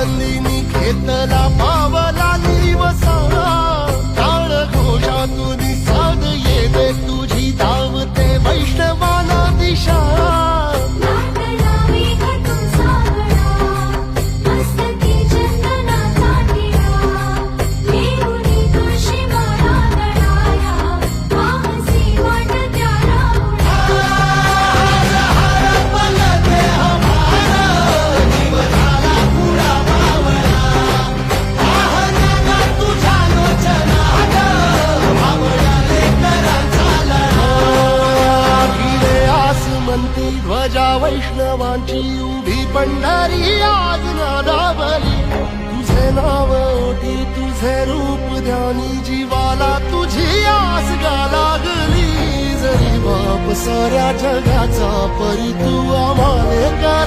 आनंदिनी घेतला पावला दिवसा काळ घोषातून साध येते तुझी धावते वैष्णवाला दिशा ध्वजा वैष्णवांची उभी पंढरी आज नादावली तुझे नाव ओटी तुझे रूप ध्यानी जीवाला तुझी आस गा लागली जरी बाप साऱ्या जगाचा परी तू आम्हाले करा